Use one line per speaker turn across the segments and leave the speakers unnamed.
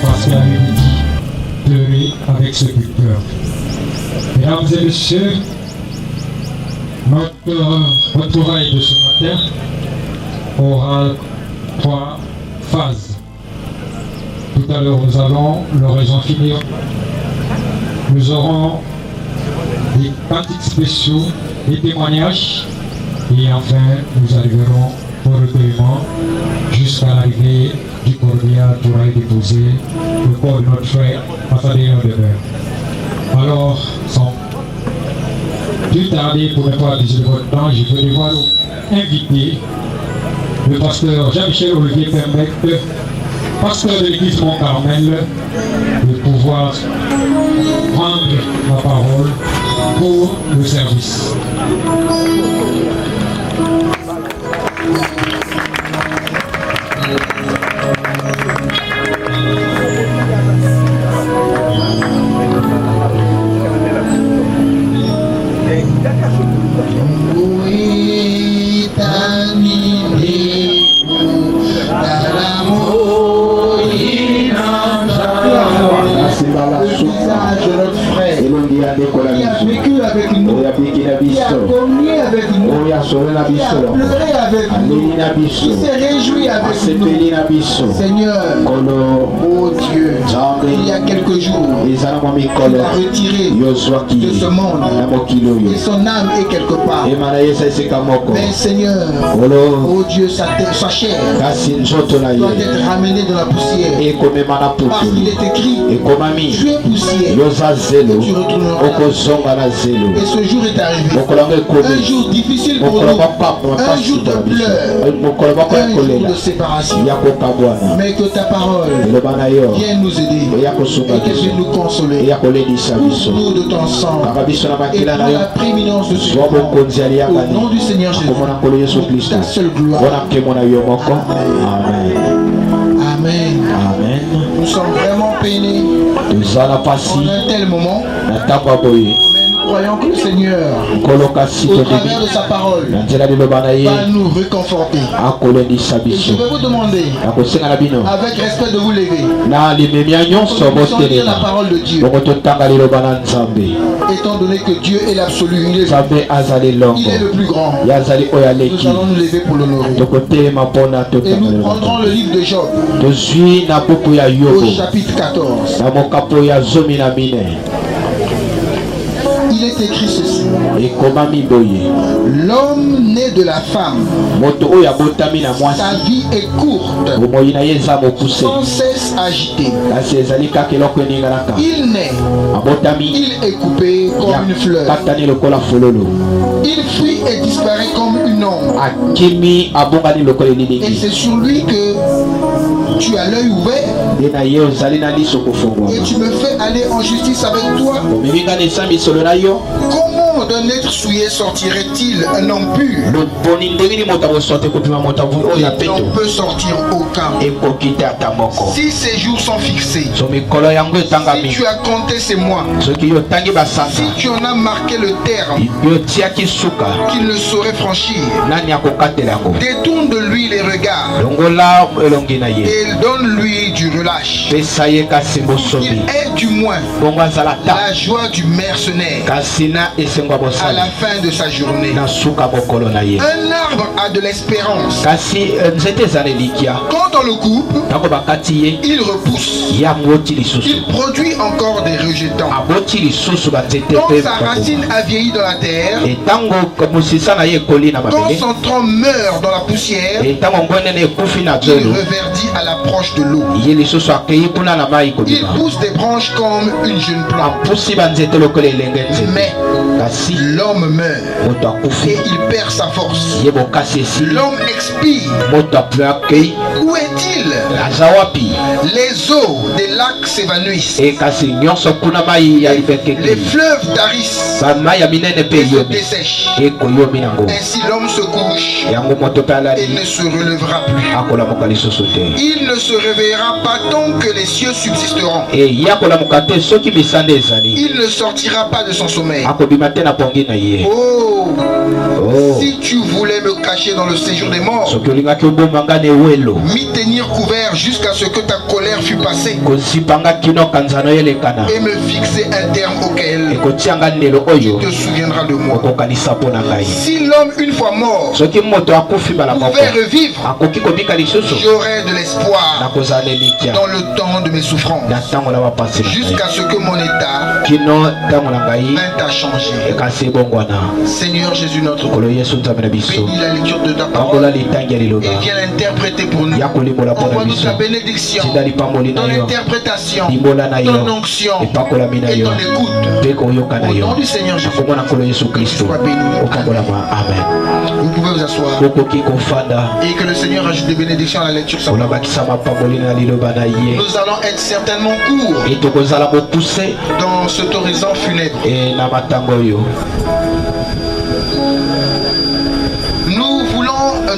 parce qu'il avait dit pleurer avec ceux qui pleurent. Mesdames et messieurs, notre retrouvaille de ce matin aura 3 phases. Tout à l'heure, nous allons l'oraison finir. Nous aurons des cantiques spéciaux, des témoignages, et enfin, nous arriverons au recueillement jusqu'à l'arrivée du cordial pour aller déposer le corps de notre frère Passadéon de Mer. Alors, sans plus tarder, pour ne pas abuser de votre temps, je veux devoir inviter le pasteur Jean-Michel Olivier Permette, pasteur de l'église Mont-Carmel, de pouvoir prendre la parole pour le service.
Qui a vécu avec nous, qui a communié avec nous, qui a pleuré avec nous, qui s'est réjoui avec nous. Seigneur, oh Dieu, il y a quelques jours, il a retiré de ce monde et son âme est quelque part. Mais Seigneur, oh Dieu, sa chair doit être ramenée dans la poussière. Parce qu'il est écrit, tu es poussière, et tu retourneras. Et ce jour est arrivé. Un jour difficile pour nous. Un jour de pleurs. Un jour de séparation. Mais que ta parole vienne nous aider. Et qu'elle vienne nous consoler. Pour nous de ton sang. Et pour la prééminence de ce jour. Au nom du Seigneur Jésus. Pour ta seule gloire. Amen. Amen.
Amen.
Nous sommes vraiment peinés. En un tel moment. Nous croyons que le Seigneur, au travers de sa parole, va nous réconforter. Et je vais vous demander, avec respect, de vous lever. Pour sortir la parole de Dieu. Étant donné que Dieu est l'absolu, il est le plus grand. Nous allons nous lever pour l'honorer. Et nous prendrons le livre de Job, au chapitre 14. Il est écrit ceci. L'homme né de la femme, sa vie est courte, sans cesse agité. Il naît, il est coupé comme une fleur. Il fuit et disparaît comme une ombre. Et c'est sur lui que tu as l'œil ouvert. Et tu me fais aller en justice avec toi. Comment d'un être souillé sortirait-il un homme pur? Il n'en peut sortir aucun. Si ces jours sont fixés, si tu as compté ces mois, si tu en as marqué le terme qu'il ne saurait franchir, détourne de lui les regards et donne-lui du relâche. Il est du moins la joie du mercenaire à la fin de sa journée. Un arbre a de l'espérance. Quand on le coupe, il repousse. Il produit encore des rejetants. Quand sa racine a vieilli dans la terre, quand son tronc meurt dans la poussière, il reverdit à l'approche de l'eau. Il pousse des branches comme une jeune plante. Mais l'homme meurt et il perd sa force. L'homme expire. Où est-il? Les eaux des lacs s'évanouissent. Les fleuves tarissent et se dessèchent. Ainsi l'homme se couche et ne se relèvera plus. Il ne se réveillera pas tant que les cieux subsisteront. Il ne sortira pas de son sommeil. Oh, si tu voulais me cacher dans le séjour des morts, m'y tenir couvert jusqu'à ce que ta colère terre fût passée et me fixer un terme auquel tu te souviendras de moi. Si l'homme une fois mort pouvait revivre, j'aurais de l'espoir dans le temps de mes souffrances, jusqu'à ce que mon état vint à changer. Seigneur Jésus notre Dieu, bénis la lecture de ta parole et viens l'interpréter pour nous. Envoie-nous ta bénédiction, ton interprétation, ton onction et ton écoute. Au nom du Seigneur Jésus, sois béni. Amen. Vous pouvez vous asseoir et que le Seigneur ajoute des bénédictions à la lecture. Nous allons être certainement courts dans cet horizon funèbre.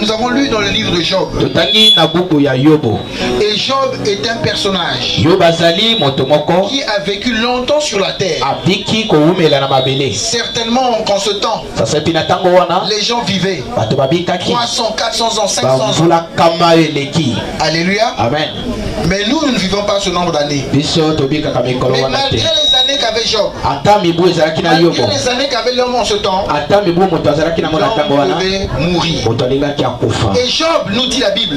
Nous avons lu dans le livre de Job. Et Job est un personnage qui a vécu longtemps sur la terre. Certainement qu'en ce temps, les gens vivaient 300, 400 ans, 500 ans. Alléluia.
Amen.
Mais nous ne vivons pas ce nombre d'années. Mais malgré les années qu'avait Job, malgré les années qu'avait l'homme en ce temps, l'homme devait mourir. Et Job, nous dit la Bible,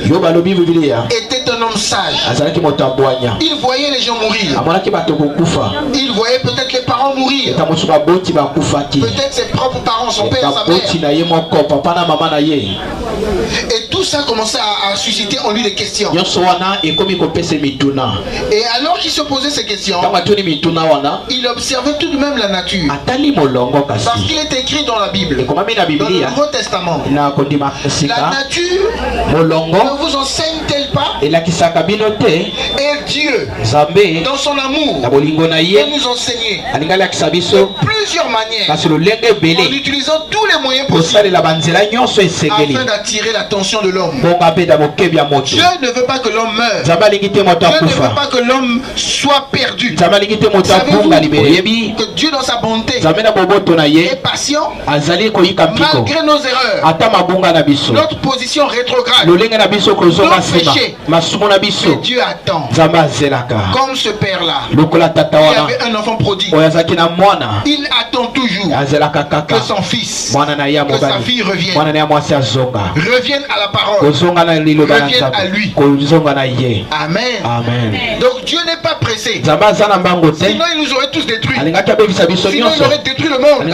était un homme sage. Il voyait les gens mourir. Il voyait peut-être les parents mourir. Peut-être ses propres parents, son père, sa mère. Et tout ça commençait à susciter en lui des questions. Et alors qu'il se posait ces questions, il observait tout de même la nature. Parce qu'il est écrit dans la Bible, dans le Nouveau Testament, la nature ne vous enseigne-t-elle pas? Et Dieu, dans son amour, peut nous enseigner de plusieurs manières, en utilisant tous les moyens possibles, afin d'attirer l'attention de l'homme. Dieu ne veut pas que l'homme meure. Dieu ne veut pas que l'homme soit perdu. Savez-vous que Dieu, dans sa bonté, est patient malgré nos erreurs, notre position rétrograde, nos péchés. Mais Dieu attend. Comme ce père-là, il avait un enfant prodigue. Il attend toujours que son fils, que sa fille revienne à la parole, revienne à lui. Amen. Donc Dieu n'est pas pressé. Sinon il nous aurait tous détruits. Sinon il aurait détruit le monde.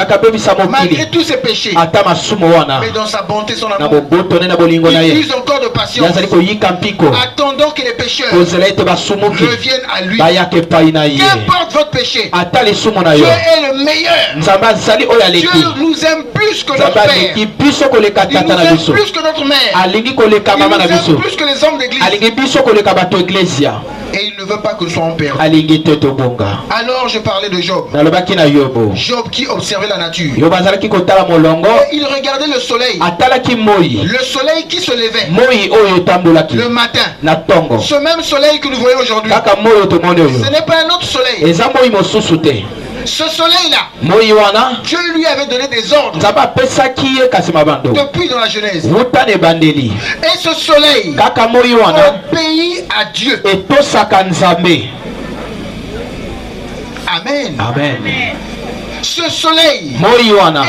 Malgré tous ses péchés. Mais dans sa bonté, son amour, il use encore de patience, attendant que les pécheurs reviennent à lui. Qu'importe votre péché, Dieu est le meilleur. Dieu nous aime plus que notre père. Il nous aime plus que notre mère. Il nous aime plus que les hommes d'église. Et il ne veut pas que nous soyons perdus. Alors je parlais de Job. Job qui observait la nature. Et il regardait le soleil. Le soleil qui se levait le matin. Ce même soleil que nous voyons aujourd'hui, ce n'est pas un autre soleil. Ce soleil-là, Dieu lui avait donné des ordres depuis dans la Genèse. Et ce soleil obéit à Dieu. Amen. Ce soleil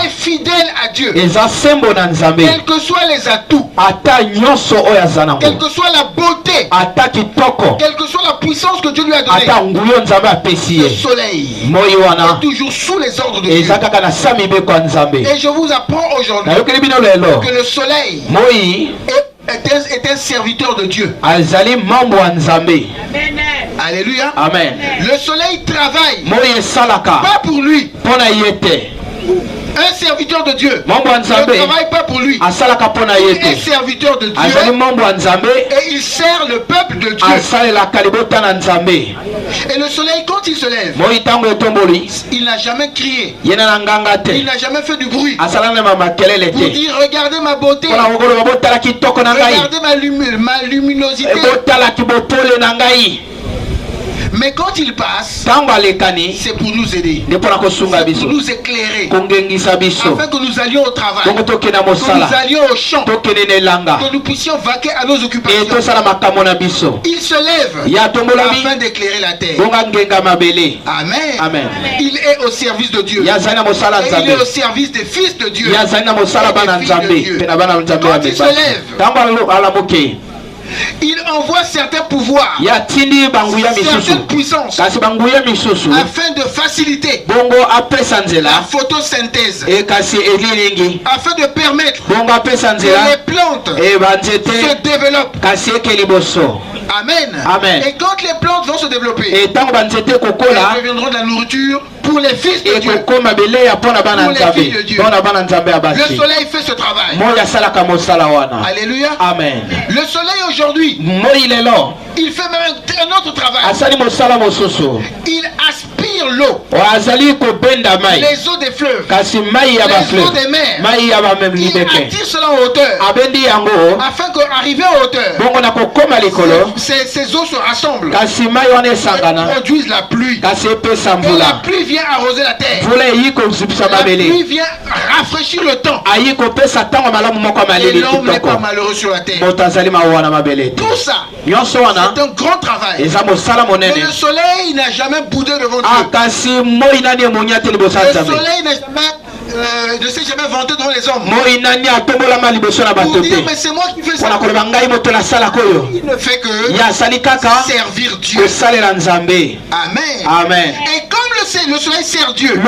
est fidèle à Dieu. Quels que soient les atouts, quelle que soit la beauté, quelle que soit la puissance que Dieu lui a donnée, ce soleil est toujours sous les ordres de Dieu. Et je vous apprends aujourd'hui que le soleil est un serviteur de Dieu. Alléluia.
Amen.
Le soleil travaille pas pour lui. Un serviteur de Dieu ne travaille pas pour lui. Il est serviteur de Dieu et il sert le peuple de Dieu. Et le soleil, quand il se lève, il n'a jamais crié. Il n'a jamais fait du bruit pour dire regardez ma beauté, regardez ma luminosité. Mais quand il passe, c'est pour nous aider, c'est pour nous éclairer, afin que nous allions au travail, que nous allions au champ, que nous puissions vaquer à nos occupations. Il se lève afin d'éclairer la terre. Amen. Il est au service de Dieu. Et il est au service des fils de Dieu. Quand il se lève, il envoie certains pouvoirs, certaines puissances, afin de faciliter la photosynthèse, afin de permettre que les plantes se développent. Amen. Et quand les plantes vont se développer, elles deviendront de la nourriture pour les fils de Dieu. Pour les filles de Dieu. Le soleil fait ce travail. Alléluia.
Amen.
Le soleil aujourd'hui, il fait même un autre travail. Il aspire l'eau, les eaux des fleuves, les eaux des mers. Il attire cela en hauteur, afin qu'arrivé en hauteur, ces eaux se rassemblent et produisent la pluie. Et la pluie vient arroser la terre. La pluie vient rafraîchir le temps. Et l'homme n'est pas malheureux sur la terre. Tout ça, c'est un grand travail. Mais le soleil n'a jamais boudé devant Dieu. Le soleil ne s'est jamais vanté devant les hommes pour dire mais c'est moi qui fais ça. Il ne fait que servir Dieu. Amen. Et comme le soleil sert Dieu,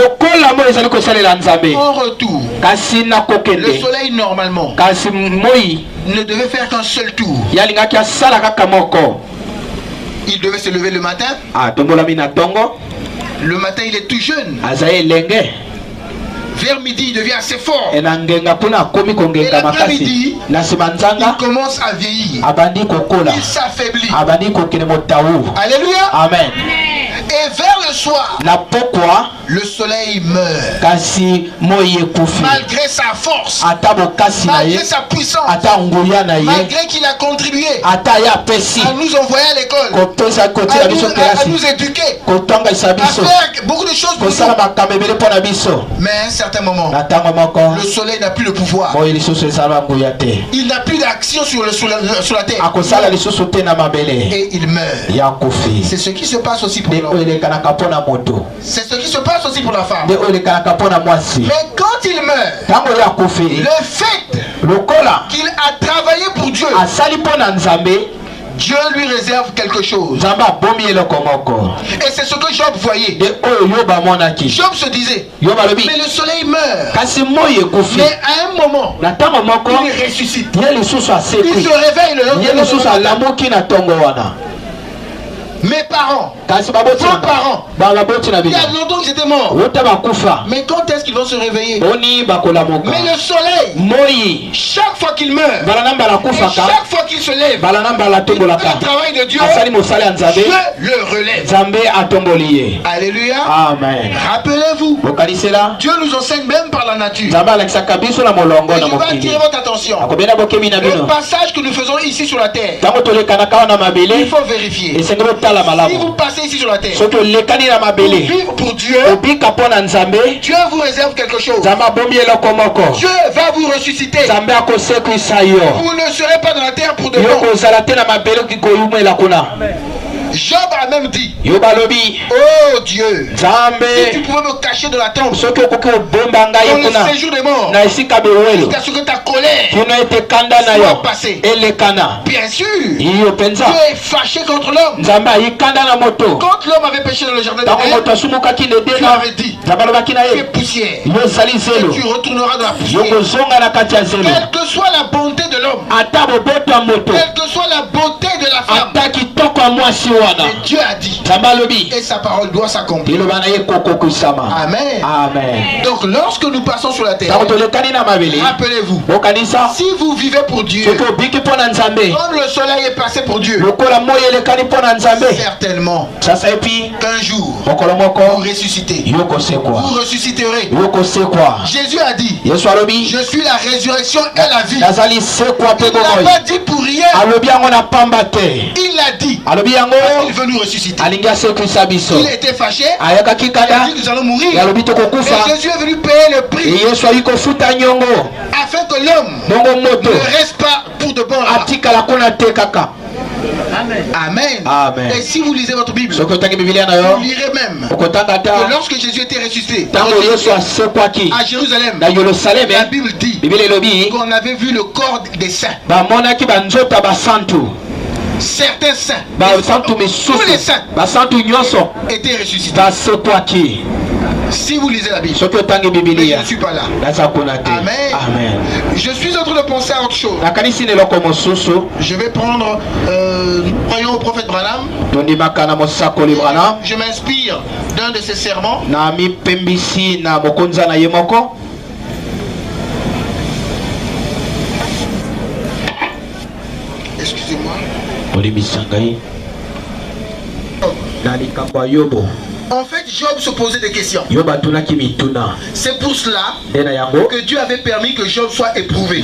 en retour, le soleil normalement ne devait faire qu'un seul tour. Il devait se lever le matin. Le matin il est tout jeune. Vers midi, il devient assez fort. Et l'après-midi, il commence à vieillir. Il s'affaiblit. Alléluia.
Amen.
Et vers le soir, le soleil meurt. Malgré sa force, malgré sa puissance, malgré qu'il a contribué à nous envoyer à l'école, à nous éduquer, à faire beaucoup de choses pour nous. Mais à un certain moment, le soleil n'a plus le pouvoir. Il n'a plus d'action sur la terre. Et il meurt. C'est ce qui se passe aussi pour l'homme. C'est ce qui se passe aussi pour la femme. Mais quand il meurt, le fait qu'il a travaillé pour Dieu, Dieu lui réserve quelque chose. Et c'est ce que Job voyait. Job se disait, mais le soleil meurt. Mais à un moment, il ressuscite. Il se réveille le lendemain. Mes parents, vos parents, il y a longtemps qu'ils étaient morts. Mais quand est-ce qu'ils vont se réveiller? Mais le soleil, chaque fois qu'il meurt, chaque fois qu'il se lève, il fait le travail de Dieu. Dieu le relève. Alléluia.
Amen.
Rappelez-vous, Dieu nous enseigne même par la nature. Et je vais attirer votre attention. Le passage que nous faisons ici sur la terre, il faut vérifier. Si vous passez ici sur la terre pour vivre pour Dieu, Dieu vous réserve quelque chose. Dieu va vous ressusciter. Vous ne serez pas dans la terre pour de bon. Job a même dit, oh Dieu, si tu pouvais me cacher de la tombe, dans le séjour des morts, jusqu'à ce que ta colère soit passée. Bien sûr, Dieu est fâché contre l'homme. Quand l'homme avait péché dans le jardin d'Éden, Dieu avait dit, tu es poussière et tu retourneras dans la poussière. Quelle que soit la bonté de l'homme, quelle que soit la beauté de la femme, et Dieu a dit, et sa parole doit s'accomplir. Amen. Donc lorsque nous passons sur la terre, rappelez-vous, si vous vivez pour Dieu, comme le soleil est passé pour Dieu, certainement qu'un jour vous ressuscitez. Vous ressusciterez. Jésus a dit, je suis la résurrection et la vie. Il ne l'a pas dit pour rien. Il l'a dit parce qu'il veut nous ressusciter. Il était fâché. Il a dit que nous allons mourir. Et Jésus est venu payer le prix. Afin que l'homme ne reste pas pour de bon. Amen. Amen. Et si vous lisez votre Bible, vous lirez même que lorsque Jésus était ressuscité à Jérusalem, la Bible dit qu'on avait vu le corps des saints. Certains saints, tous les saints étaient ressuscités. Si vous lisez la Bible, mais je ne suis pas là. Amen. Amen. Je suis en train de penser à autre chose. Je vais prendre, croyons au prophète Branham. Je m'inspire d'un de ses sermons. Excusez-moi. En fait, Job se posait des questions. C'est pour cela que Dieu avait permis que Job soit éprouvé. Et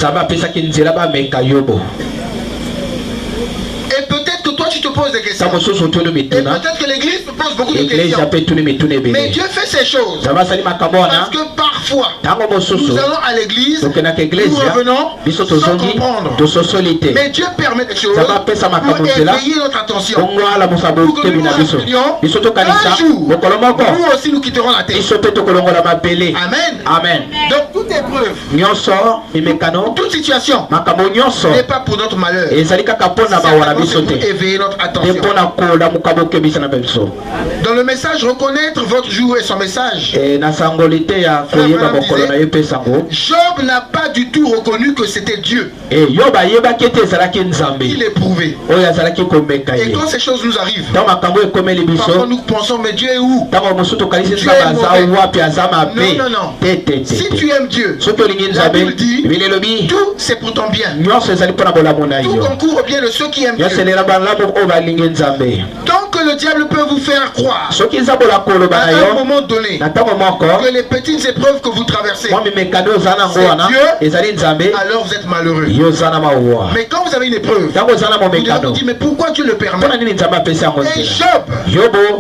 peut-être que toi tu te poses des questions. Et peut-être que l'église te pose beaucoup de questions. Mais Dieu fait ces choses parce que parfois nous allons à l'église, nous revenons sans comprendre. Mais Dieu permet des choses pour éveiller notre attention, pour que nous nous rappelions un jour nous aussi nous quitterons la terre. Amen. Amen. Donc toute épreuve, toute situation n'est pas pour notre malheur, c'est pour éveiller notre attention. Dans le message reconnaître votre jour et son message, Job n'a pas du tout reconnu que c'était Dieu. Il est prouvé. Et quand ces choses nous arrivent, parfois nous pensons mais Dieu est où? Dieu est mauvais. Non, non, non. Si tu aimes Dieu, la Bible dit tout c'est pour ton bien. Tout concourt au bien de ceux qui aiment Dieu. Tant que le diable peut vous faire croire à un moment donné que les petites épreuves que vous traversez c'est Dieu, alors vous êtes malheureux. Mais quand vous avez une épreuve, vous devez vous dire mais pourquoi Dieu le permet? Et Job,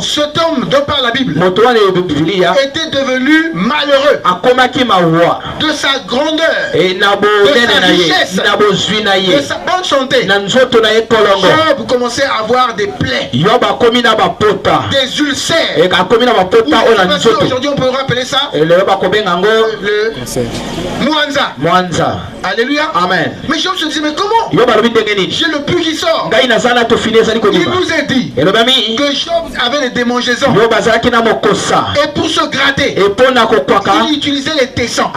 cet homme dont parle la Bible, était devenu malheureux de sa grandeur, de sa richesse, de sa bonne santé. Job commençait à avoir des plaies, des ulcères. Aujourd'hui on peut rappeler ça le Mwanza. Alléluia. Amen. Mais Job se dit mais comment? J'ai le pus qui sort. Il nous a dit que Job avait des démangeaisons. Et pour se gratter, il utilisait les tessons.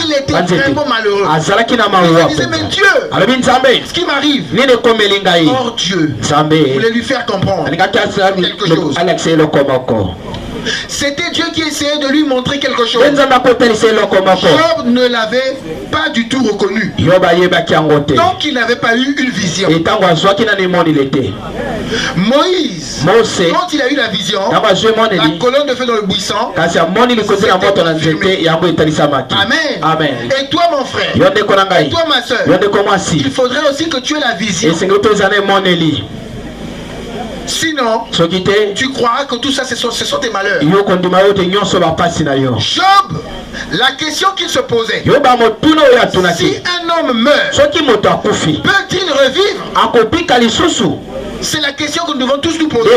Il était vraiment malheureux. Il disait mais Dieu, ce qui m'arrive, or Dieu voulait lui faire comprendre quelque chose. C'était Dieu qui essayait de lui montrer quelque chose. Job ne l'avait pas du tout reconnu. Donc il n'avait pas eu une vision. Moïse, quand il a eu la vision, la colonne de feu dans le buisson, Amen. Et toi mon frère, et toi ma soeur, il faudrait aussi que tu aies la vision. Sinon, tu croiras que tout ça ce sont tes malheurs. Job, la question qu'il se posait, si un homme meurt, peut-il revivre? C'est la question que nous devons tous nous poser.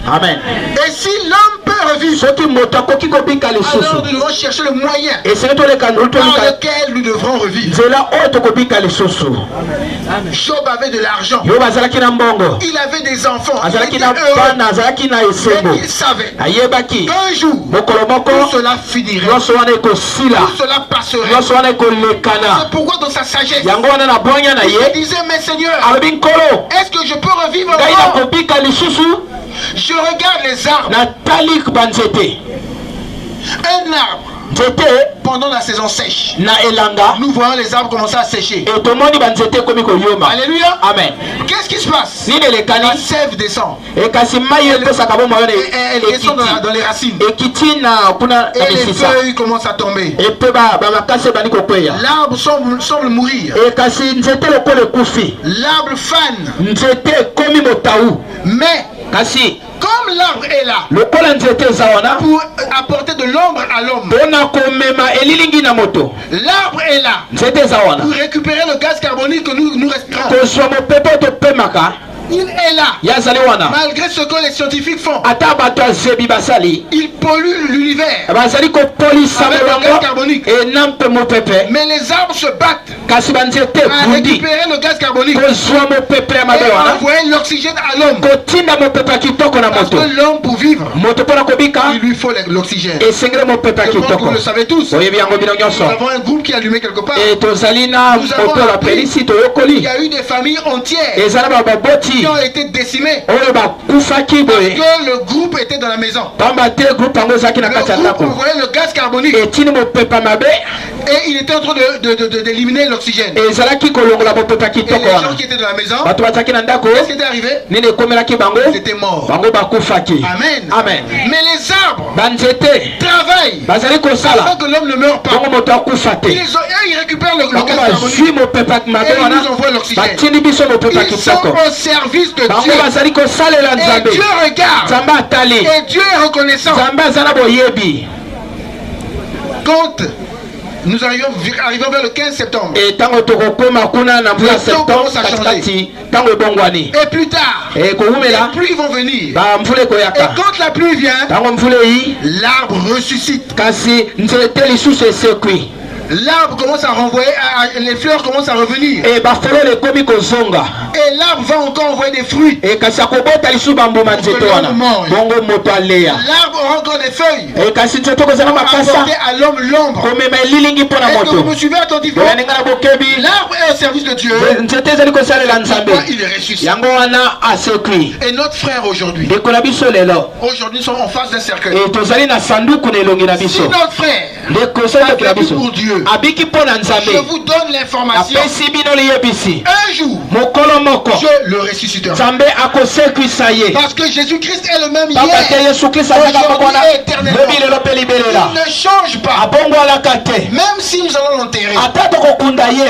Amen. Et si l'homme peut revivre, alors nous devons chercher le moyen par lequel nous devrons revivre. Job avait de l'argent. Il avait des enfants. Il était heureux. Et il savait qu'un jour, tout cela finirait. Tout cela passerait. C'est pourquoi dans sa sagesse, il disait mais Seigneur, est-ce que je peux revivre encore? Je regarde les arbres. Un arbre pendant la saison sèche,
na elanga
nous voyons les arbres commencer à sécher.
et tomoni banzete komi koyoma.
Alléluia.
Amen.
Qu'est-ce qui se passe?
Nini
La
lekani
sève descend.
e kasi mai epesaka bomoi
Elle descend dans les racines.
ekiti na kuna
Et
na
les
misisa
feuilles commencent à tomber.
epe bamakasi ebandi kokweya
L'arbre semble mourir.
e kasi nzete lokola ekufi
L'arbre fane.
nzete ekomi motau
Mais
kasi
comme l'arbre est là
lokola nzete eza wana
pour apporter de l'ombre à l'homme,
mpona komema elilingi na moto
l'arbre est là
nzete eza wana
pour récupérer le gaz carbonique que nous respirons.
kozwa mopepe oyo topemaka
Il est là.
ye azali wana
Malgré ce que les scientifiques font,
ata bato azebi basali
ils polluent l'univers
bazali kopolisa
avec le gaz
molongo
carbonique.
ena mpe mopepe
Mais les arbres se battent
kasi banzete
à
ebundi
récupérer le gaz carbonique
kozwa mopepe ya
et
mabe wana
envoyer l'oxygène à l'homme.
kotinda mopepe ya kitoko na
Parce
moto
que l'homme, pour vivre,
moto mpona kobika
il lui faut l'oxygène.
esengeli mopepe ya
Je pense que
kitoko
vous le savez tous.
oyebi yango bino
Nous
nyonso
avons un groupe qui est allumé quelque part.
e tozali na
Nous avons
moto
appris
bapelisi
Il
toyokoli
y a eu des familles entières
eza na baboti
qui ont été décimées
oyo bakufaki
parce
boye
que le groupe était dans la maison.
pamba te groupe yango ezalaki na
Le
kati ya
groupe
ndako
envoyait le gaz carbonique
etini mopepe ya mabe
et il était en train d'éliminer l'oxygène.
ezalaki kolongola mopepe ya
Et
kitoko
les gens
wana
qui étaient dans la maison,
bato bazalaki na ndako
qu'est-ce qui était arrivé?
nini ekomelaki bango
Ils étaient morts.
bango bakufaki
Amen.
amen
Mais les arbres
banzete
travaillent
bazali kosala
afin que l'homme ne meure pas.
bongo moto akufa te
Ils récupèrent le
bango
gaz
bazwi
carbonique
mopepe ya mabe
et ils
wana
nous envoient l'oxygène.
batindi biso mopepe ya
Ils sont
kitoko
au service de
bango
Dieu.
bazali kosalela
Et
nzambe
Dieu regarde.
nzambe atali
Et Dieu est reconnaissant.
nzambe aza na boyebi
Quand nous arrivons vers le 15 septembre,
e ntango tokokoma kuna na mvula
Le temps
septembre
commence à
katikati ntango ebongwani
et plus tard,
e
les
kowumela
pluies vont venir.
bamvula
Et
ekoyaka
quand la pluie vient,
ntango mvula eyi
l'arbre ressuscite.
kasi nzete lisusu esekwi
L'arbre commence à renvoyer, les fleurs commencent à revenir.
e bafololo ekomi kozonga
Et l'arbre va encore envoyer des fruits.
e kasi akobota lisusu bambuma nzete wana bongo moto aleya
L'arbre aura encore des feuilles.
e kasi nzete kozala
Pour
makasa
apporter à l'homme l'ombre.
komema elilingi mpo na
Est-ce que vous
moto
me suivez attentivement?
oyaninga na bokebi
L'arbre est au service de Dieu.
nzete ezali kosalela nzambe
Pourquoi il ressuscite?
yango wana asekwi
Et notre frère aujourd'hui,
ndeko na biso lelo
aujourd'hui nous sommes en face d'un cercueil.
e tozali na sanduku na elongi na
Si
biso
notre frère
ndeko soki na
a vécu
biso
pour Dieu,
abiki mpo na
je
nzambe
vous donne l'information.
apesi bino liyebisi
Un jour,
mokolo moko
je le ressusciterai.
nzambe akosekwisa ye
Parce que Jésus-Christ est le même
pamba te
hier.
yesu kristo azaka moko wana
Aujourd'hui et éternellement.
lobi lelo mpe libelela
Il ne change pas.
abongwalaka te
Même si nous allons l'enterrer.
ata tokokunda ye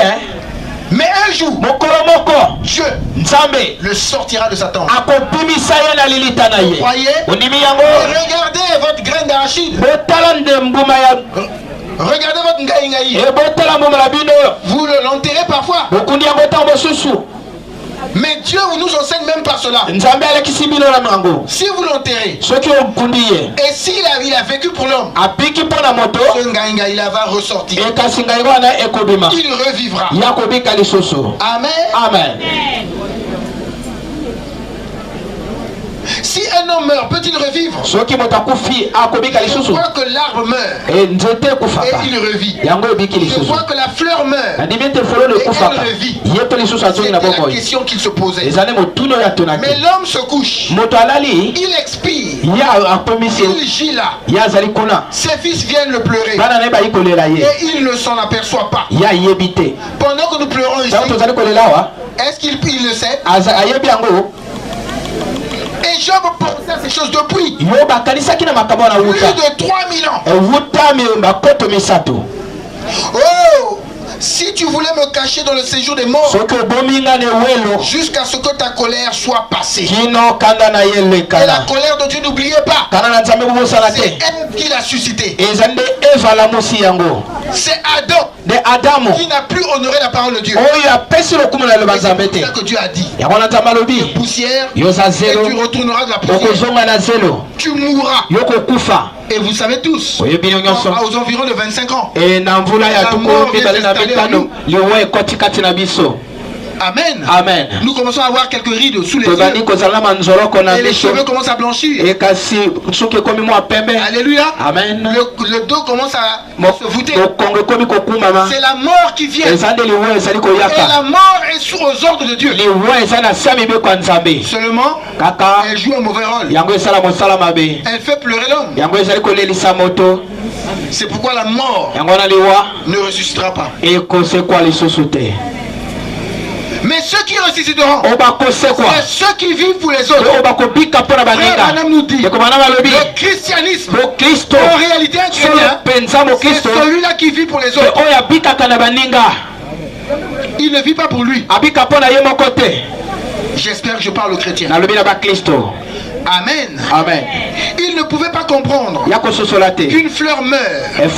Mais un jour,
mokolo moko
Dieu
nzambe
le sortira de sa tombe.
akobimisa ye na lilita na ye
Croyez?
ondimi
Et
yango
regardez votre graine d'arachide.
botala nde mbuma ya
Regardez votre ngaïngaï.
e botala mbuma na bino
Vous l'enterrez parfois.
bokundi yango ntango mosusu
Mais Dieu nous enseigne même par cela.
nzambe alekisi bino na yango
Si vous l'enterrez,
soki okundi ye
et s'il a vécu pour l'homme,
abiki mpo na moto
ce ngaïngaï là va ressortir.
e kasi ngai wana ekobima
Il revivra.
ya kobika lisusu
Amen.
amen
Si un homme meurt, peut-il revivre?
soki moto akufi akobika
Je
lisusu
vois que l'arbre meurt
e nzete ekufaka
et il revit.
yango ebiki
Je
lisusu
vois que la fleur meurt.
nandimi ete fololo ekufaka ye mpe lisusu azongi na
C'était la
bomoi
question qu'il se posait.
eza nde motuna oyo
Mais
atonaki
l'homme se couche.
moto alali
Il expire.
ye akomisi
Il gît là.
ye azali kuna
Ses fils viennent le pleurer.
bana na ye bayi kolela ye
Et il ne s'en aperçoit pas.
ye ayebi te
Pendant que nous pleurons ici,
ntango tozali kolela awa
est-ce qu'il le sait?
ayebi yango
Et Job pensait à ces choses depuis
yo bakanisaki na makambo wana
plus
wuta
de 3000 ans.
ewutami bakoto misato
Oh! Si tu voulais me cacher dans le séjour des morts,
soki obomi nga na ewelo
jusqu'à ce que ta colère soit passée.
kino kanda na ye
Et la
elekana
colère de Dieu, n'oubliez pas,
kana na nzambe bobosala
c'est
te
Ève qui l'a suscité.
eza nde eva alamusi yango
C'est Adam
nde adamu
qui n'a plus honoré la parole de Dieu.
oyo apesi lokumu na loba
Et c'est
nzambe
pour
te
ça que Dieu a dit,
yango na nzambe alobi
poussière,
yoza
et
zelo
tu retourneras de la poussière.
okozonga na zelo
Tu mourras.
yo kokufa
Et vous savez tous,
oyebi yo nyonso
aux environs de 25 ans,
e na mvula ya tuku mibale na mitano liwa ekoti kati na biso
Amen.
Amen.
Nous commençons à avoir quelques rides sous les yeux. Et les cheveux commencent à blanchir. Alléluia.
Amen.
Le dos commence à se voûter. C'est la mort qui vient. Et la mort est aux ordres de Dieu. Seulement, elle joue un mauvais rôle. Elle fait pleurer l'homme. C'est pourquoi la mort ne ressuscitera pas. Mais ceux qui ressusciteront, c'est ceux qui vivent pour les autres. Frère Madame nous dit, le christianisme, en réalité un chrétien, c'est celui-là qui vit pour les autres. Il ne vit pas pour lui. J'espère que je parle aux chrétiens. Amen.
Amen.
Il ne pouvait pas comprendre qu'une fleur meurt et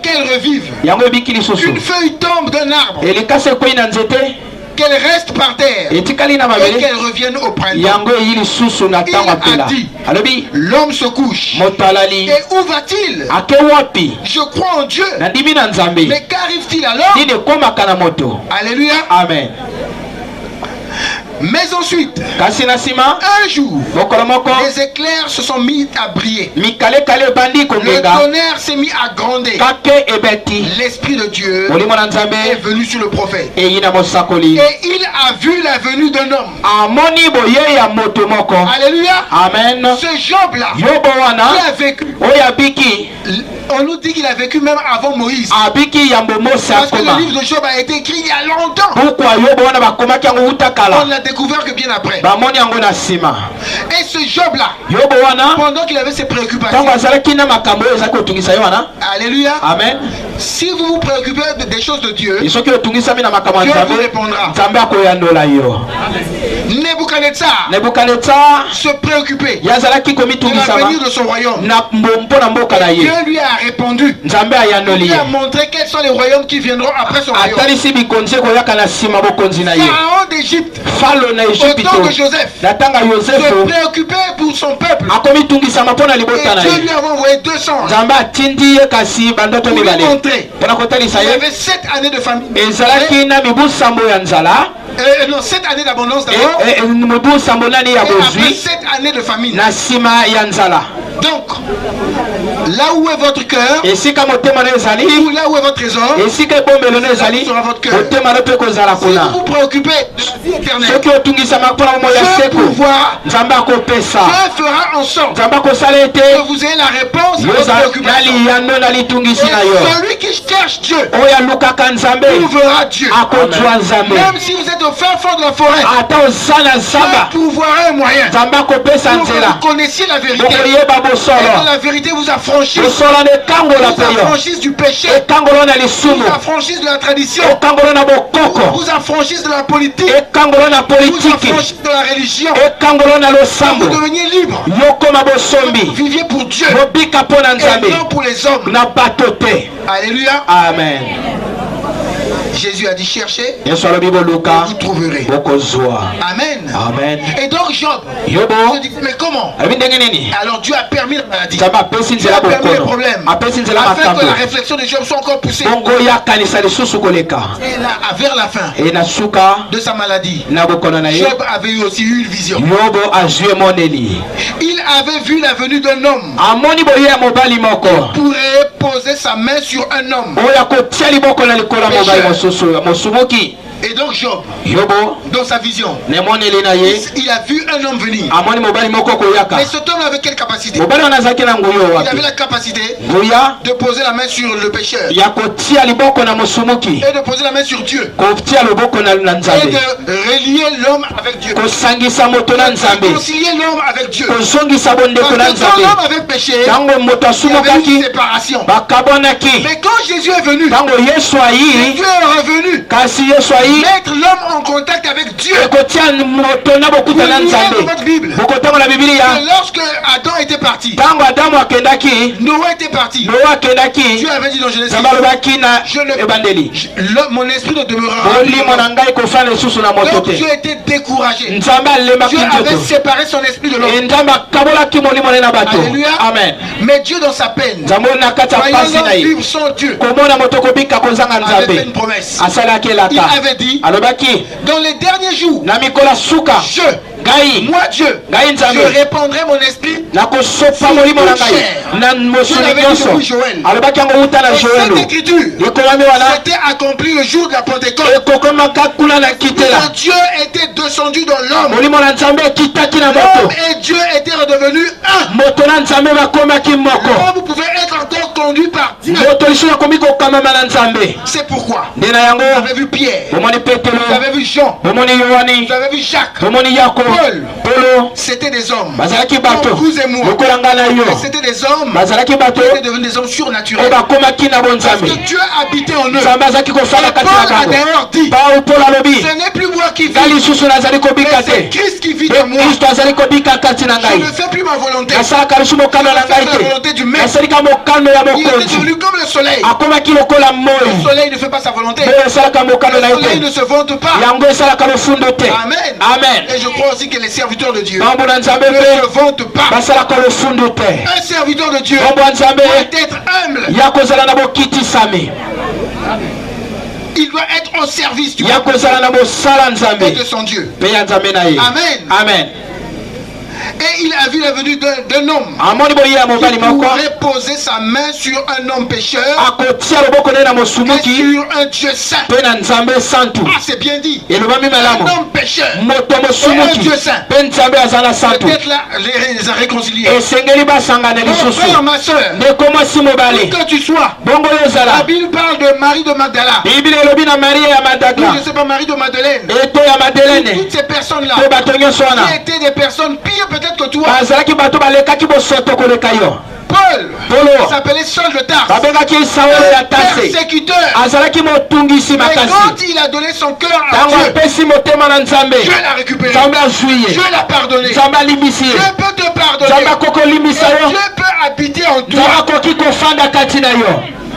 qu'elle revive. Qu'une feuille tombe d'un arbre, qu'elle reste par terre et qu'elle revienne au printemps. Il a dit, l'homme se couche. Et où va-t-il? Je crois en Dieu. Mais qu'arrive-t-il alors? Alléluia.
Amen.
Mais ensuite, un jour, les éclairs se sont mis à briller. Le tonnerre s'est mis à gronder. L'Esprit de Dieu est venu sur le prophète. Et il a vu la venue d'un homme. Alléluia.
Amen.
Ce Job-là, qui a vécu, on nous dit qu'il a vécu même avant Moïse. Parce que le livre de Job a été écrit il y a longtemps. On l'a découvert que bien après. Et ce Job-là, pendant qu'il avait ses préoccupations, alléluia.
Amen.
Si vous vous préoccupez des choses de Dieu, Dieu vous répondra. Nebuchadnezzar se préoccupait de l'avenir de son royaume. Et Dieu lui a répondu. Il lui a montré quels sont les royaumes qui viendront après son royaume. Pharaon d'Égypte, au temps de Joseph, se préoccupait pour son peuple. Et Dieu lui a envoyé 200 pour lui montrer. Il y avait 7 années de famine. Non, 7 années d'abondance d'abord. Et après 7 années de famine. Donc, là où est votre cœur, ou là où est votre trésor, là sera votre cœur. Si vous vous préoccupez de la vie éternelle, Dieu pourvoira. Dieu fera en sorte que vous ayez la réponse à votre préoccupation. Et celui qui cherche Dieu trouvera Dieu. Même si vous êtes au fin fond de la forêt, Dieu pourvoira un moyen pour que vous connaissiez la vérité. Et que la vérité vous affranchisse. Vous affranchisse du péché. Vous affranchisse de la tradition. Vous affranchisse de la politique. Vous affranchisse de la religion. Que vous deveniez libre. Que vous viviez pour Dieu et non pour les hommes. Alléluia.
Amen.
Jésus a dit cherchez et vous trouverez. Amen.
Amen.
Et donc Job se dit mais comment? Alors Dieu a permis la maladie. Dieu a permis les problèmes afin que la réflexion de Job soit encore poussée. Et là, vers la fin de sa maladie, Job avait aussi eu une vision. Il avait vu la venue d'un homme. Il pourrait poser sa main sur un homme. Et donc Job, dans sa vision, il a vu un homme venir. Mais cet homme avait quelle capacité? Il avait la capacité de poser la main sur le pécheur et de poser la main sur Dieu et de relier l'homme avec Dieu, de réconcilier l'homme avec Dieu. Parce que quand l'homme avait péché, il y avait une séparation. Mais quand Jésus est venu, Dieu est revenu mettre l'homme en contact avec Dieu. Vous lisez dans votre Bible que lorsque Adam était parti, Noé était parti, Dieu avait dit dans Genèse, mon esprit ne demeurera. Donc Dieu était découragé. Dieu avait séparé son esprit de l'homme. Alléluia.
Amen.
Mais Dieu dans sa peine, voyant l'homme vivre sans Dieu, avait fait une promesse. Il avait dit dit,
alobaki
dans les derniers jours,
na mikolo suka
moi Dieu, je répandrai mon esprit sur toute chair. Cette écriture s'était accomplie le jour de la Pentecôte. Quand Dieu était descendu dans l'homme, l'homme et Dieu étaient redevenus un. Vous pouvez être encore conduit par Dieu. C'est pourquoi vous avez vu Pierre, vous avez vu Jean, vous avez vu Jacques, Paul, c'était des hommes. Comme vous et moi. C'était des hommes qui étaient devenus des hommes surnaturels. Parce que Dieu habitait en eux. Et Paul a d'ailleurs dit, ce n'est plus moi qui vis, mais c'est Christ qui vit en moi. Je ne fais plus ma volonté, je fais la volonté du Maître. Il était devenu comme le soleil. Le soleil ne fait pas sa volonté. Le soleil ne se vante pas. Amen.
Amen.
Et je crois aussi que les serviteurs de Dieu ne se vantent pas. Un serviteur de Dieu doit être humble. Il doit être au service du peuple et de son Dieu. Amen.
Amen.
Et il a vu la venue d'un homme qui pourrait poser sa main sur un homme pécheur et sur un Dieu saint. Ah, c'est bien dit. Un homme pécheur et un Dieu saint. Peut-être là, les a réconciliés. Mon frère, ma soeur, que tu sois, la Bible parle de Marie de Magdala. Je ne sais pas, Marie de Madeleine. Toutes ces personnes-là qui étaient des personnes pires peut-être que toi. Paul s'appelait Saul de Tarse, persécuteur. Mais quand il a donné son cœur à Dieu, Dieu l'a récupéré, Dieu l'a pardonné. Dieu peut te pardonner, Dieu peut habiter en toi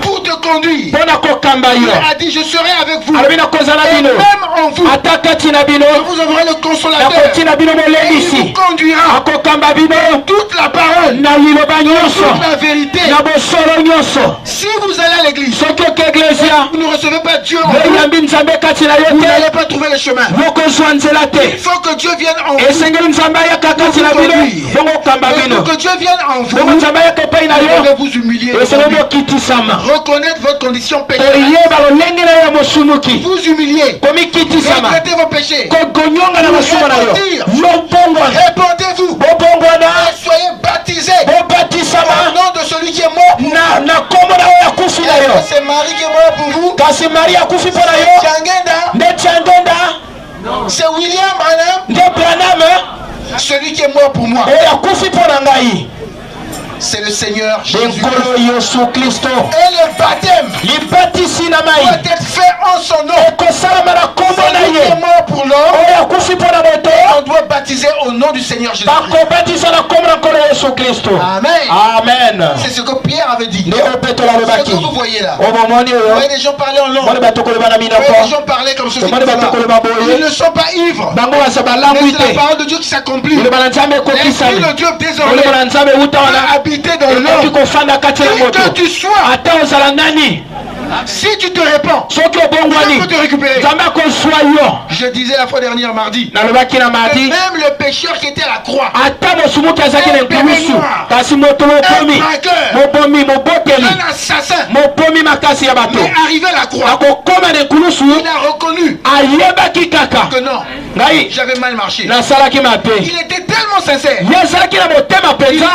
pour te conduire. Il a dit, je serai avec vous, et même en vous, je vous enverrai le consolateur, et il vous conduira toute la parole, toute la vérité. Si vous allez à l'église, vous ne recevez pas Dieu en vous, vous n'allez pas trouver le chemin. Il faut que Dieu vienne en vous, et pour que Dieu vienne en vous, vous devez vous humilier, reconnaître votre condition pécheresse, vous humilier, regretter vos péchés, répandez-vous, et soyez baptisés au nom de celui qui est mort pour vous. C'est Marie qui est mort pour vous, c'est William Branham, celui qui est mort pour moi. C'est le Seigneur Jésus-Christ. Et le baptême doit être fait en son nom. Celui qui est mort pour l'homme, on doit baptiser au nom du Seigneur Jésus-Christ. Amen. C'est ce que Pierre avait dit. Ce que vous voyez là. Vous voyez des gens parler en langue. Vous voyez des gens parler comme ceci. Ils ne sont pas ivres. Mais c'est la parole de Dieu qui s'accomplit. L'Esprit de Dieu désormais habiter dans l'homme. Que tu sois, si tu te répands, Dieu peut te récupérer. Je disais la fois dernière, mardi, même le pécheur qui était à la croix, un assassin, mais arrivé à la croix, il a reconnu que non, j'avais mal marché. Il était tellement sincère.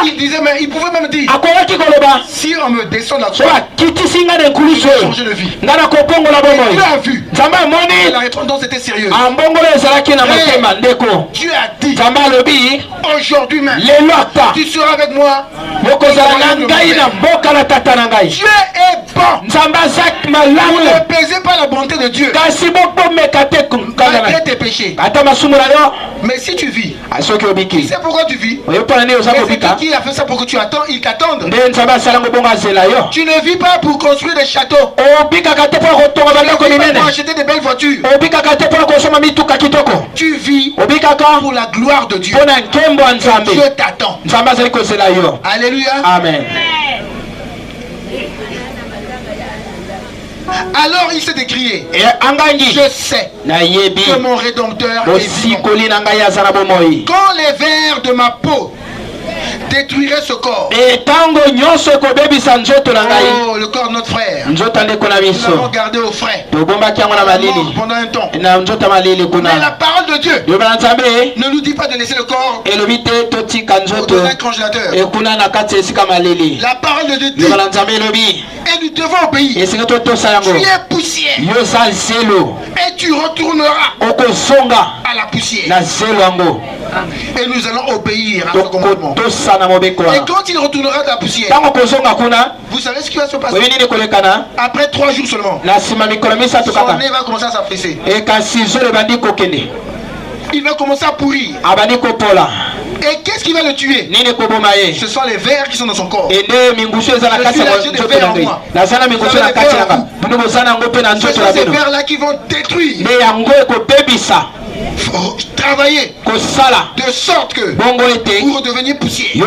Il disait, mais il pouvait même dire, si on me descend de la croix, je vais changer de vie. Et Dieu a vu. La réponse était sérieuse. Dieu a dit, aujourd'hui même, tu seras avec moi. Dieu est bon. Vous ne pesez pas la bonté de Dieu malgré tes péchés. Mais si tu vis, tu sais pourquoi tu vis. Mais c'est qui a fait ça pour que tu attends, il t'attende. Tu ne vis pas pour construire des châteaux. Tu ne vis pas pour acheter des belles voitures. Tu vis pour la gloire de Dieu. Et Dieu t'attend. Alléluia.
Amen.
Alors il s'est décrié. Je sais que mon Rédempteur est vivant. Quand les vers de ma peau détruirait ce corps. Oh, le corps de notre frère. Nous l'avons gardé au frais pendant un temps. Mais la parole de Dieu ne nous dit pas de laisser le corps dans un congélateur. La parole de Dieu dit, et nous devons obéir. Tu es poussière et tu retourneras à la poussière. Et nous allons obéir à ce commandement. Et quand il retournera à la poussière, vous savez ce qui va se passer? Après 3 jours seulement, son nez va commencer à s'affaisser. Il va commencer à pourrir. Et qu'est-ce qui va le tuer? Ce sont les vers qui sont dans son corps. Je suis lâché des vers en moi. Ce sont ces vers-là qui vont détruire. Faut travailler de sorte que vous redeveniez poussière.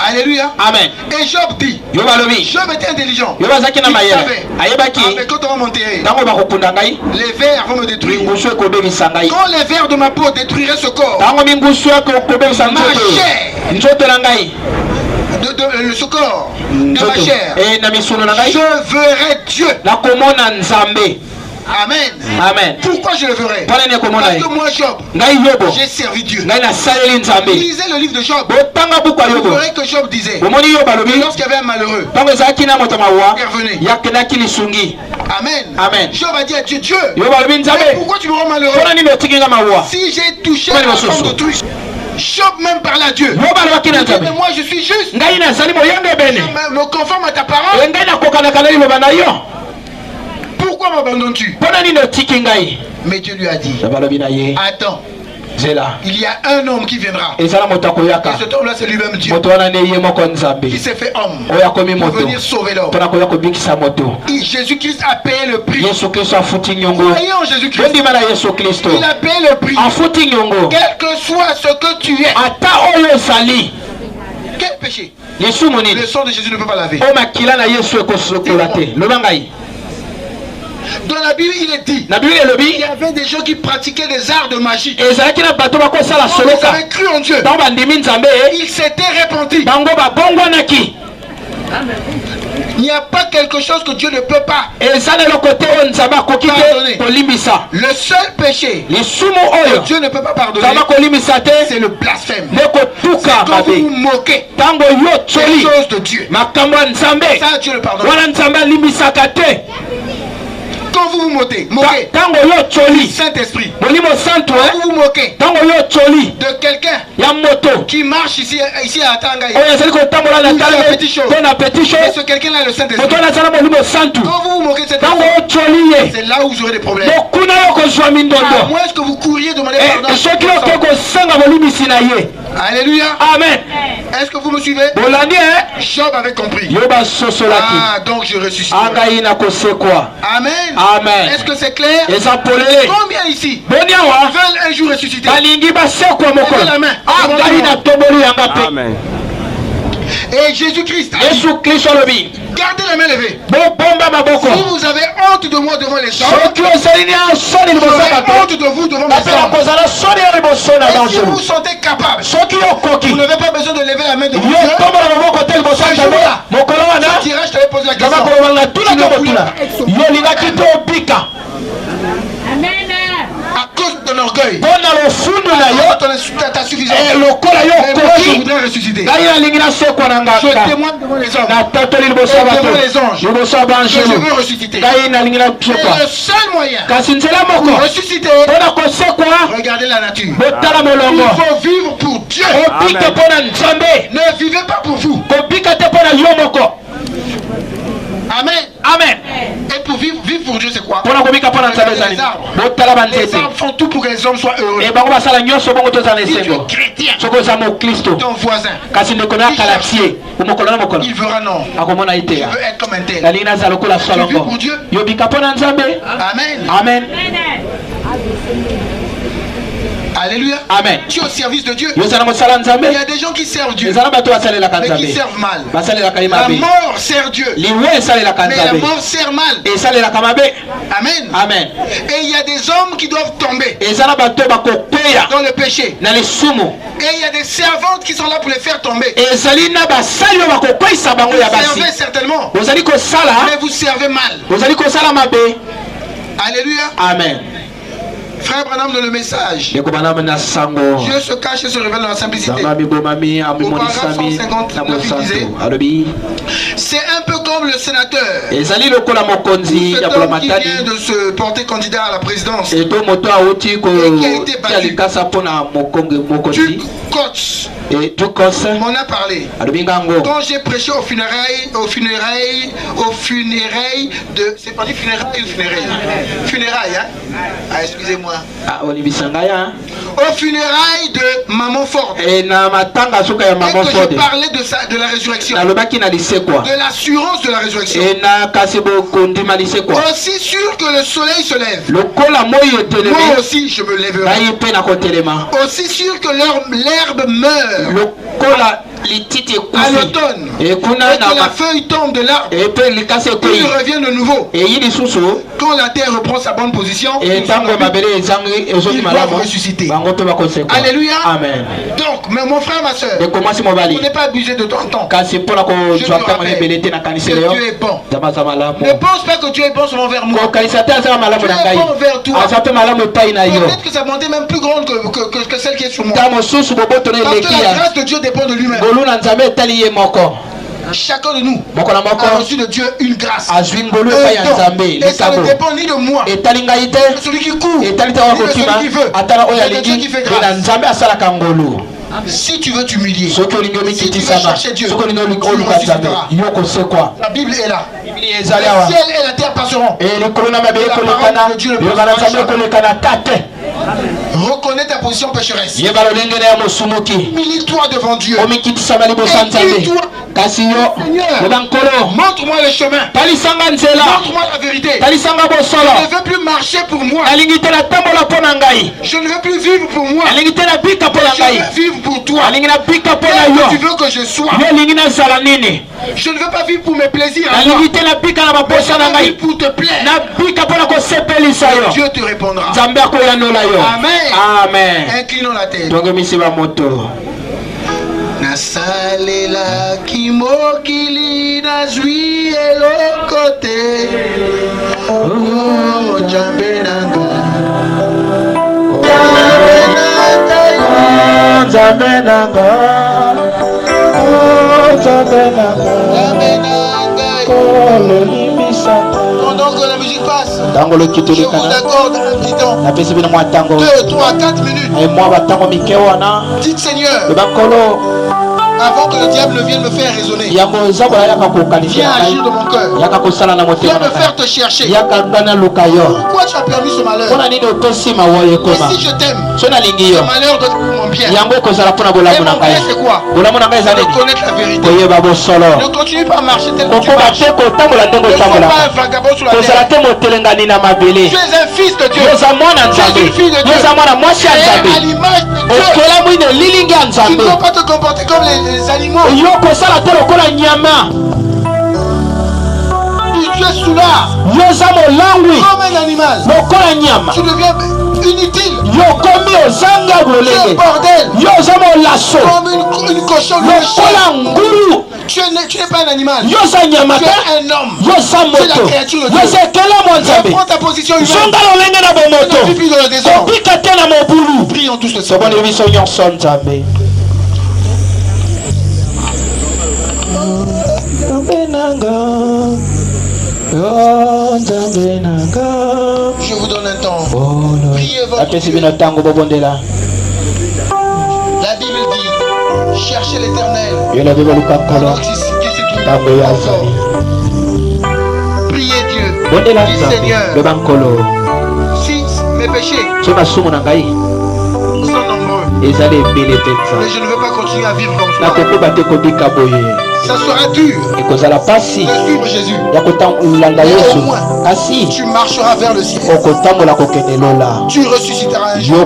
Alléluia. Amen. Et Job dit, Job était intelligent. Il savait, mais quand on va m'enterrer, les vers vont me détruire. Quand les vers de ma peau détruiraient ce corps, ma chair, ce corps de ma chair, je verrai Dieu. Amen. Amen. Pourquoi je le ferai? Parce que moi, Job, j'ai servi Dieu. Lisez le livre de Job. Vous verrez que Job disait que lorsqu'il y avait un malheureux, il revenait. Amen. Amen. Job a dit à Dieu, Dieu, mais pourquoi tu me rends malheureux? Si j'ai touché la femme d'autrui, Job même parlait à Dieu. Mais moi je suis juste. Je me conforme à ta parole. Pourquoi m'abandonnes-tu? Mais Dieu lui a dit, attends, il y a un homme qui viendra. Et cet homme-là, c'est lui-même Dieu, qui s'est fait homme pour venir sauver l'homme. Jésus-Christ a payé le prix. Croyez en Jésus-Christ. Il a payé le prix. Quel que soit ce que tu es. Quel péché? Le sang de Jésus ne peut pas laver. Dans la Bible, il est dit, il y avait des gens qui pratiquaient des arts de magie. Quand ils avaient cru en Dieu, ils s'étaient répandus. Il n'y a pas quelque chose que Dieu ne peut pas pardonner. Le seul péché que Dieu ne peut pas pardonner, c'est le blasphème. C'est quand vous vous moquez des choses de Dieu. Ça, Dieu le pardonne. Quand vous vous moquez du Saint-Esprit, quand vous vous moquez de quelqu'un qui marche ici à Tangaï, ou fait petite chose, et ce quelqu'un-là est le Saint-Esprit, quand vous vous moquez de cette personne, c'est là où vous aurez des problèmes. À moins que vous couriez demander pardon. Alléluia. Amen. Est-ce que vous me suivez? Job avait compris. Ah, donc je ressuscite. Amen. Amen. Est-ce que c'est clair? Combien ici veulent un jour ressusciter? Levez la main. Amen. Et Jésus-Christ, gardez la main levée. Si vous avez honte de moi devant les gens, j'aurai honte de vous devant mes hommes. Et si vous vous sentez capable, vous n'avez pas besoin de lever la main devant Dieu. Ce jour-là, ce tirage, je t'avais posé la question. Amen. À cause de l'orgueil, ta suffisance. Mais moi je voudrais ressusciter. Je témoigne devant les hommes, devant les anges, que je veux ressusciter. Et le seul moyen pour ressusciter, regardez la nature. Il faut vivre pour Dieu. Ne vivez pas pour vous. Amen. Amen. Et pour vivre pour Dieu, c'est quoi? Les arbres font tout pour que les hommes soient heureux. Si tu es chrétien, ton voisin, il verra non. Je veux être comme un tel. Tu vis pour Dieu. Amen. Amen. Alléluia.
Amen.
Tu es au service de Dieu.
Il
y a des gens qui servent Dieu, mais qui servent mal. La mort sert Dieu, mais la mort sert mal. Amen.
Amen.
Et il y a des hommes qui doivent tomber dans le péché. Et il y a des servantes qui sont là pour les faire tomber. Vous servez certainement, mais vous servez mal. Alléluia.
Amen.
Frère Branham dans le message, Dieu se cache et se révèle dans la simplicité. Au paragraphe 159, il disait, c'est un peu comme le sénateur, cet homme qui vient de se porter candidat à la présidence et qui a été battu. Duke Coates m'en a parlé. Quand j'ai prêché aux funérailles de... C'est pas dit funérailles ou funérailles? Funérailles, hein? Ah, excusez-moi. Aux funérailles de Maman Ford. Et que je parlais de la résurrection. De l'assurance de la résurrection. Aussi sûr que le soleil se lève, moi aussi je me lèverai. Aussi sûr que l'herbe meurt à l'automne et que la feuille tombe de l'arbre, il revient de nouveau. Quand la terre reprend sa bonne position, ils doivent ressusciter. Alléluia.
Amen.
Donc, mais mon frère, ma soeur, vous n'êtes pas abusé de ton temps. Je te rappelle que Dieu est bon. Ne pense pas que Dieu est bon seulement vers moi. Dieu est bon vers toi. Peut-être que sa bonté est même plus grande que celle qui est sur moi. Parce que la grâce de Dieu dépend de lui-même. Chacun de nous a reçu de Dieu une grâce, et ça ne dépend ni de moi, ni de celui qui court, ni de celui qui veut, mais de Dieu qui fait grâce. Si tu veux t'humilier, si tu veux chercher Dieu, tu ressusciteras. La Bible est là. Le ciel et la terre passeront, et la parole de Dieu ne passera jamais. Reconnais ta position pécheresse. Humilie-toi devant Dieu. Humilie-toi. Seigneur, montre-moi le chemin. Montre-moi la vérité. Je ne veux plus marcher pour moi. Je ne veux plus vivre pour moi. Je veux vivre pour toi. Tu veux que je sois. Je ne veux pas vivre pour mes plaisirs. Je veux vivre pour te plaire. Dieu te répondra. Amen.
Amen.
Inclinons la tête. Nasalela kimokili nazwi elokote. Oh jambe nanga.
Jambe nanga. Oh jambe nanga.
Pendant que la musique passe,
je
vous accorde un petit temps. 2, 3, 4 minutes. Dites Seigneur, avant que le diable ne vienne me faire raisonner, viens agir dans mon cœur. Viens me faire te chercher. Pourquoi tu as permis ce malheur? Et si je t'aime, ce malheur doit être pour mon bien. Et mon bien c'est quoi? De connaître la vérité. Ne continue pas à marcher tel que tu marches. Ne sois pas un vagabond sur la terre. Tu es un fils de Dieu. Tu es une fille de Dieu. Et à l'image de Dieu. Tu ne dois pas te comporter comme les animaux. Tu es sous l'art comme un animal. Tu deviens inutile. Tu es bordel comme une cochon. Tu n'es pas un animal. Tu es un homme. Tu es la créature de Dieu. Prends ta position humaine. Ne vis plus dans le désordre. Prions tous le Seigneur. Je vous donne un temps. Priez votre Dieu. La Bible dit, cherchez l'Éternel. Priez Dieu. Dis Seigneur, si mes péchés sont nombreux, Mais je ne veux pas continuer à vivre comme ça. Ça sera dur de suivre Jésus. Mais au moins, tu marcheras vers le ciel. Tu ressusciteras un jour.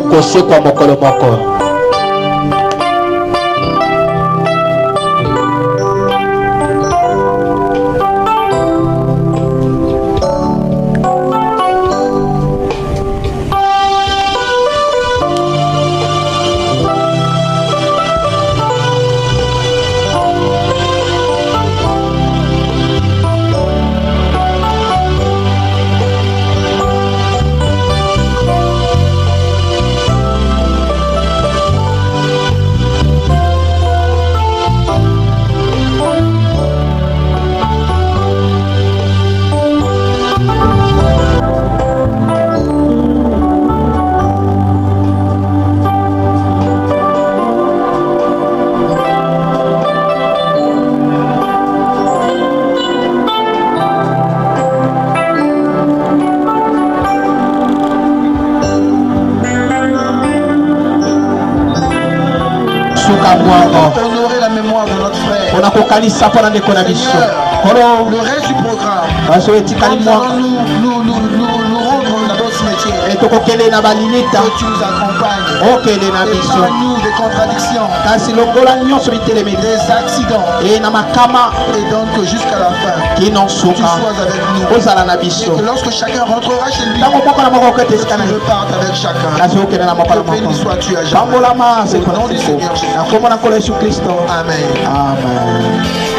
Honorer la mémoire de notre frère. Seigneur, le reste du programme, nous rendre dans ce métier. Que tu nous accompagnes. Épargne-nous des contradictions, des accidents. Et donc que jusqu'à la fin, tu sois avec nous. Et que lorsque chacun rentrera chez lui, que tu repartes avec chacun. Que béni sois-tu à jamais. Au nom du Seigneur Jésus. Amen.
Amen.